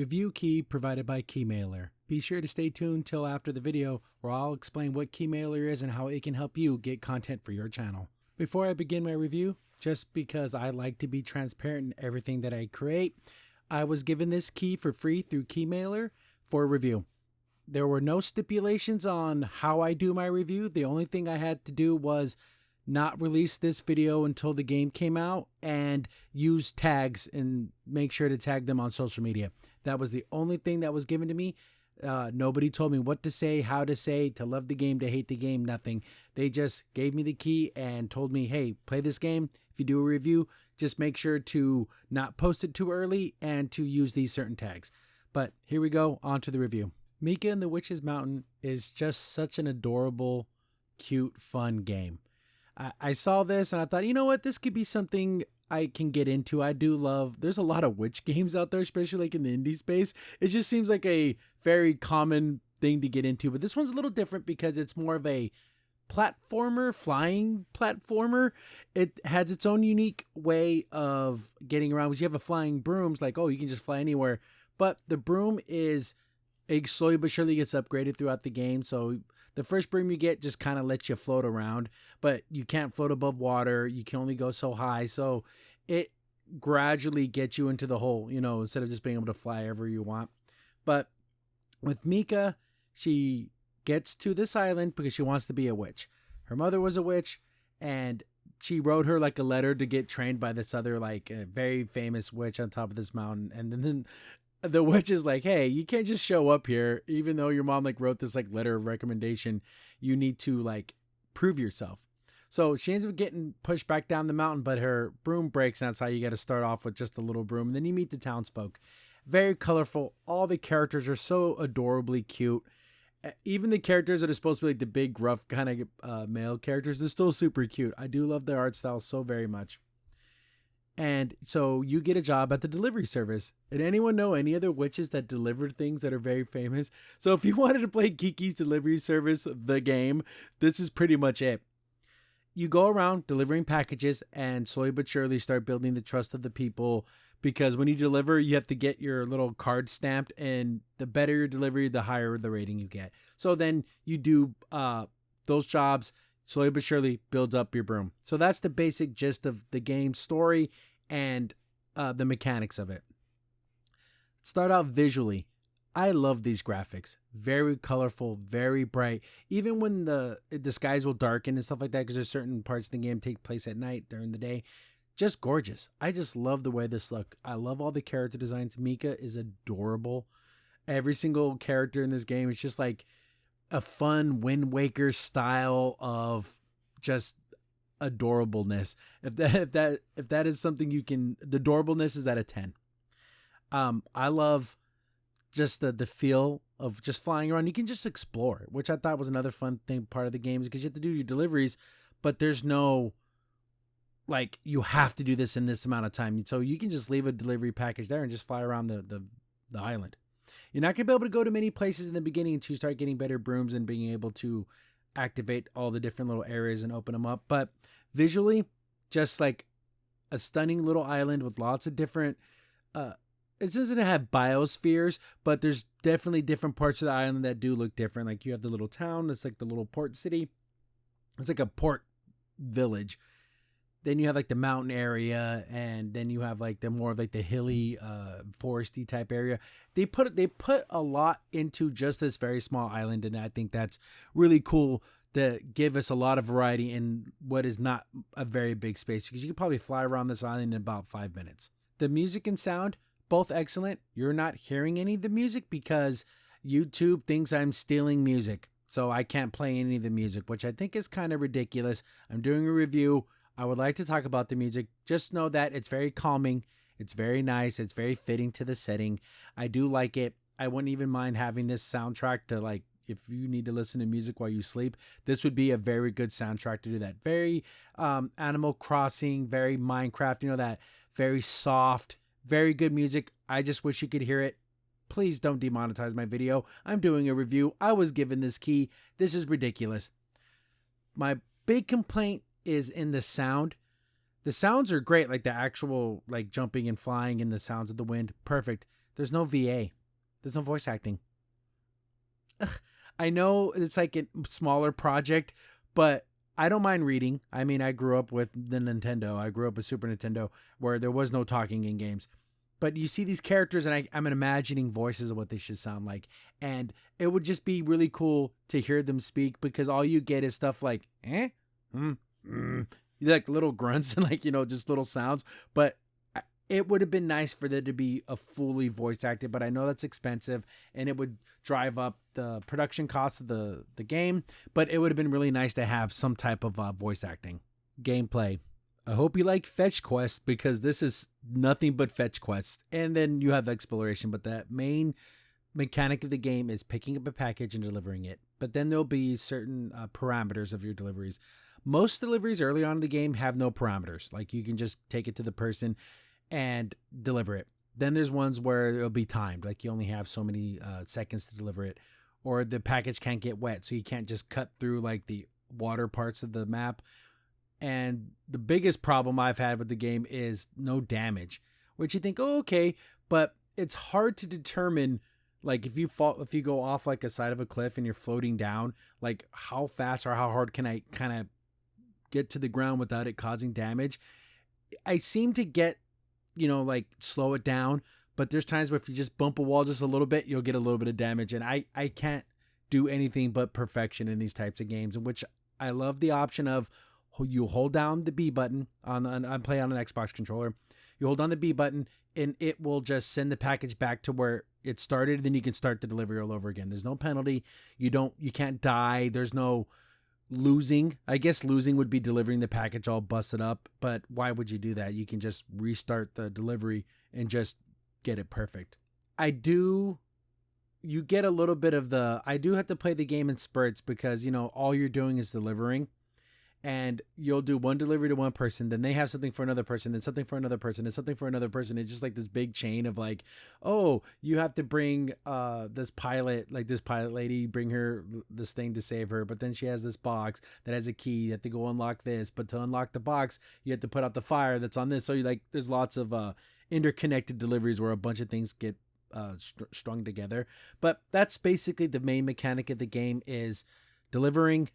Review key provided by Keymailer. Be sure to stay tuned till after the video where I'll explain what Keymailer is and how it can help you get content for your channel. Before I begin my review, just because I like to be transparent in everything that I create, I was given this key for free through Keymailer for review. There were no stipulations on how I do my review. The only thing I had to do was not release this video until the game came out and use tags and make sure to tag them on social media. That was the only thing that was given to me. Nobody told me what to say, how to say, to love the game, to hate the game, nothing. They just gave me the key and told me, hey, play this game. If you do a review, just make sure to not post it too early and to use these certain tags. But here we go, on to the review. Mika and the Witch's Mountain is just such an adorable, cute, fun game. I saw this and I thought, you know what, this could be something I can get into. I do love, there's a lot of witch games out there, especially like in the indie space. It just seems like a very common thing to get into, but this one's a little different because it's more of a platformer, flying platformer. It has its own unique way of getting around, because you have a flying brooms, like, oh, you can just fly anywhere, but the broom is, it slowly but surely gets upgraded throughout the game. So the first broom you get just kind of lets you float around, but you can't float above water. You can only go so high. So it gradually gets you into the hole, you know, instead of just being able to fly ever you want. But with Mika, she gets to this island because she wants to be a witch. Her mother was a witch, and she wrote her like a letter to get trained by this other like very famous witch on top of this mountain. And then the witch is like, hey, you can't just show up here, even though your mom like wrote this like letter of recommendation. You need to like prove yourself. So she ends up getting pushed back down the mountain, but her broom breaks, and that's how you got to start off with just a little broom. And then you meet the townsfolk. Very colorful. All the characters are so adorably cute. Even the characters that are supposed to be like the big, rough kind of male characters, they're still super cute. I do love their art style so very much. And so you get a job at the delivery service. And anyone know any other witches that deliver things that are very famous? So if you wanted to play Kiki's Delivery Service, the game, this is pretty much it. You go around delivering packages and slowly but surely start building the trust of the people, because when you deliver, you have to get your little card stamped, and the better your delivery, the higher the rating you get. So then you do those jobs, slowly but surely build up your broom. So that's the basic gist of the game story and the mechanics of it. Start out visually. I love these graphics. Very colorful, very bright. Even when the skies will darken and stuff like that, because there's certain parts of the game take place at night, during the day. Just gorgeous. I just love the way this look. I love all the character designs. Mika is adorable. Every single character in this game is just like a fun Wind Waker style of just adorableness. If that is something you can, the adorableness is at a 10. I love just the feel of just flying around. You can just explore, which I thought was another fun thing, part of the game, is because you have to do your deliveries, but there's no like, you have to do this in this amount of time. So you can just leave a delivery package there and just fly around the island. You're not going to be able to go to many places in the beginning until you start getting better brooms and being able to activate all the different little areas and open them up. But visually, just like a stunning little island with lots of different, it doesn't have biospheres, but there's definitely different parts of the island that do look different. Like you have the little town that's like the little port city. It's like a port village. Then you have like the mountain area, and then you have like the more of like the hilly, foresty type area. They put a lot into just this very small island, and I think that's really cool to give us a lot of variety in what is not a very big space, because you could probably fly around this island in about 5 minutes. The music and sound, both excellent. You're not hearing any of the music because YouTube thinks I'm stealing music, so I can't play any of the music, which I think is kind of ridiculous. I'm doing a review. I would like to talk about the music. Just know that it's very calming. It's very nice. It's very fitting to the setting. I do like it. I wouldn't even mind having this soundtrack to, like, if you need to listen to music while you sleep, this would be a very good soundtrack to do that. Very Animal Crossing, very Minecraft, you know, that very soft, very good music. I just wish you could hear it. Please don't demonetize my video. I'm doing a review. I was given this key. This is ridiculous. My big complaint is in the sound. The sounds are great, like the actual like jumping and flying and the sounds of the wind. Perfect. There's no VA. There's no voice acting. Ugh, I know it's like a smaller project, but I don't mind reading. I mean, I grew up with the Nintendo. I grew up with Super Nintendo where there was no talking in games. But you see these characters, and I'm imagining voices of what they should sound like. And it would just be really cool to hear them speak because all you get is stuff like, like little grunts and like, just little sounds. But it would have been nice for there to be a fully voice acted, but I know that's expensive and it would drive up the production costs of the game. But it would have been really nice to have some type of voice acting. Gameplay. I hope you like fetch quests because this is nothing but fetch quests. And then you have exploration, but the main mechanic of the game is picking up a package and delivering it. But then there'll be certain parameters of your deliveries. Most deliveries early on in the game have no parameters. Like you can just take it to the person and deliver it. Then there's ones where it'll be timed. Like you only have so many seconds to deliver it. Or the package can't get wet. So you can't just cut through like the water parts of the map. And the biggest problem I've had with the game is no damage, which you think, oh, okay, but it's hard to determine, like if you go off like a side of a cliff and you're floating down, like how fast or how hard can I kind of get to the ground without it causing damage? I seem to get, like slow it down, but there's times where if you just bump a wall just a little bit, you'll get a little bit of damage. And I can't do anything but perfection in these types of games, in which I love the option of, you hold down the B button I'm playing on an Xbox controller. You hold down the B button and it will just send the package back to where it started. Then you can start the delivery all over again. There's no penalty. You can't die. There's no losing. I guess losing would be delivering the package all busted up, but why would you do that? You can just restart the delivery and just get it perfect. You get a little bit of I do have to play the game in spurts because, all you're doing is delivering. And you'll do one delivery to one person, then they have something for another person, then something for another person, and something for another person. It's just like this big chain of like, oh, you have to bring this pilot lady, bring her this thing to save her, but then she has this box that has a key. You have to go unlock this, but to unlock the box, you have to put out the fire that's on this. So there's lots of interconnected deliveries where a bunch of things get strung together. But that's basically the main mechanic of the game is delivering,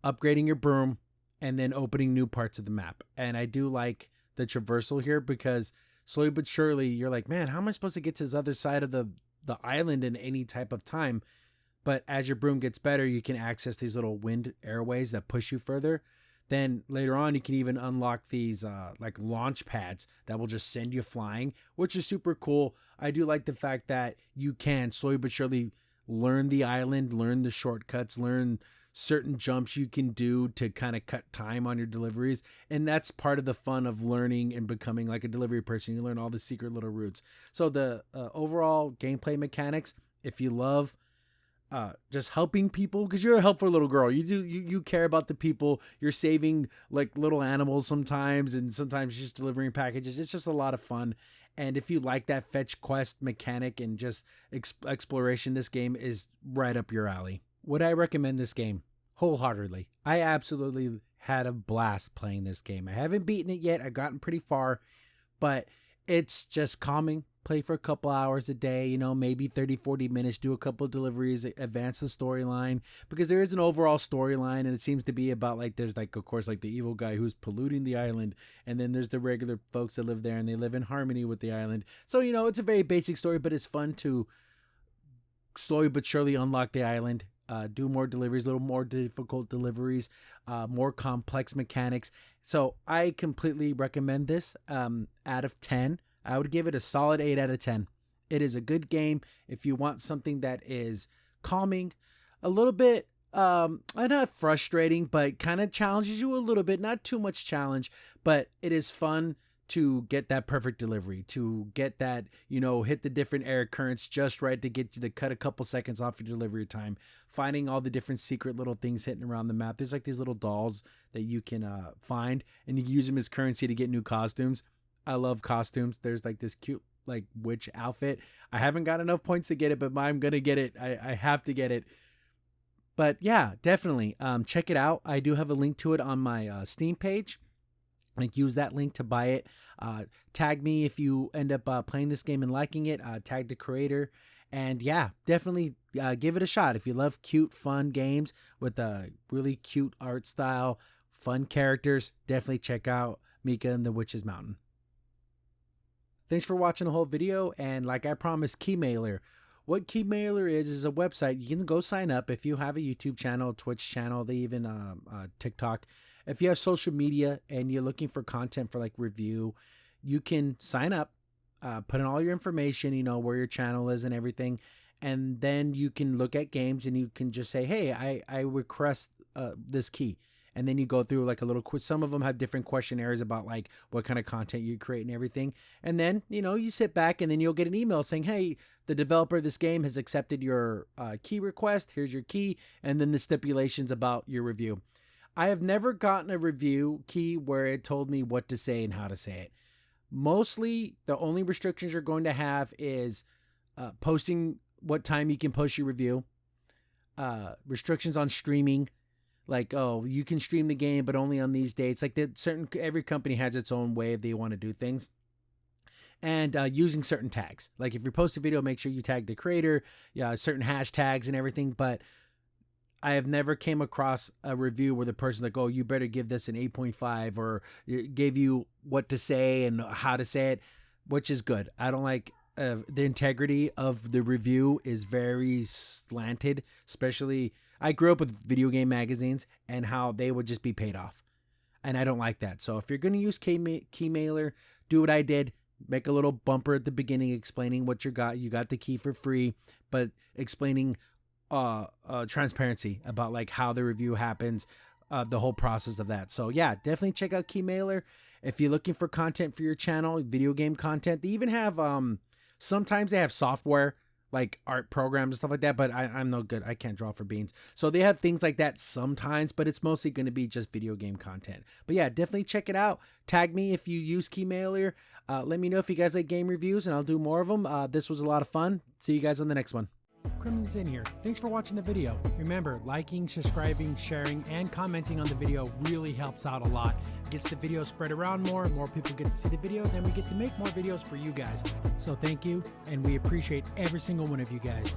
upgrading your broom, and then opening new parts of the map. And I do like the traversal here because slowly but surely you're like, man, how am I supposed to get to this other side of the island in any type of time? But as your broom gets better, you can access these little wind airways that push you further. Then later on, you can even unlock these like launch pads that will just send you flying, which is super cool. I do like the fact that you can slowly but surely learn the island, learn the shortcuts, learn certain jumps you can do to kind of cut time on your deliveries. And that's part of the fun of learning and becoming like a delivery person. You learn all the secret little routes. So the overall gameplay mechanics, if you love just helping people, because you're a helpful little girl, you care about the people, you're saving like little animals sometimes, and sometimes just delivering packages. It's just a lot of fun. And if you like that fetch quest mechanic and just exploration, this game is right up your alley. Would I recommend this game? Wholeheartedly. I absolutely had a blast playing this game. I haven't beaten it yet. I've gotten pretty far, but it's just calming. Play for a couple hours a day, maybe 30-40 minutes, do a couple of deliveries, advance the storyline, because there is an overall storyline, and it seems to be about there's of course the evil guy who's polluting the island, and then there's the regular folks that live there and they live in harmony with the island. So it's a very basic story, but it's fun to slowly but surely unlock the island. Do more deliveries, a little more difficult deliveries, more complex mechanics. So I completely recommend this. Out of 10, I would give it a solid 8 out of 10. It is a good game if you want something that is calming, a little bit, not frustrating, but kind of challenges you a little bit. Not too much challenge, but it is fun to get that perfect delivery, to get that, hit the different air currents just right to get you to cut a couple seconds off your delivery time, finding all the different secret little things hitting around the map. There's these little dolls that you can find, and you can use them as currency to get new costumes. I love costumes. There's this cute witch outfit. I haven't got enough points to get it, but I'm going to get it. I have to get it. But yeah, definitely check it out. I do have a link to it on my Steam page. Like, use that link to buy it. Tag me if you end up playing this game and liking it. Tag the creator. And yeah, definitely give it a shot. If you love cute, fun games with a really cute art style, fun characters, definitely check out Mika and the Witch's Mountain. Thanks for watching the whole video. And like I promised, Keymailer. What Keymailer is a website. You can go sign up if you have a YouTube channel, Twitch channel, they even TikTok. If you have social media and you're looking for content for like review, you can sign up, put in all your information, you know, where your channel is and everything. And then you can look at games and you can just say, hey, I request this key. And then you go through like a little quiz. Some of them have different questionnaires about like what kind of content you create and everything. And then, you know, you sit back and then you'll get an email saying, hey, the developer of this game has accepted your key request. Here's your key. And then the stipulations about your review. I have never gotten a review key where it told me what to say and how to say it. Mostly, the only restrictions you're going to have is posting what time you can post your review, restrictions on streaming, like, oh, you can stream the game, but only on these dates. Like, every company has its own way they want to do things. And using certain tags. Like, if you post a video, make sure you tag the creator, certain hashtags and everything. But I have never came across a review where the person's like, oh, you better give this an 8.5 or gave you what to say and how to say it, which is good. I don't like the integrity of the review is very slanted, especially I grew up with video game magazines and how they would just be paid off. And I don't like that. So if you're going to use Keymailer, do what I did. Make a little bumper at the beginning explaining what you got. You got the key for free, but explaining transparency about like how the review happens, the whole process of that. So yeah, definitely check out Keymailer. If you're looking for content for your channel, video game content, they even have, sometimes they have software like art programs and stuff like that, but I'm no good. I can't draw for beans. So they have things like that sometimes, but it's mostly going to be just video game content. But yeah, definitely check it out. Tag me if you use Keymailer. Let me know if you guys like game reviews and I'll do more of them. This was a lot of fun. See you guys on the next one. Crimson Sin here. Thanks for watching the video. Remember, liking, subscribing, sharing, and commenting on the video really helps out a lot. It gets the video spread around more people get to see the videos, and we get to make more videos for you guys. So thank you, and we appreciate every single one of you guys.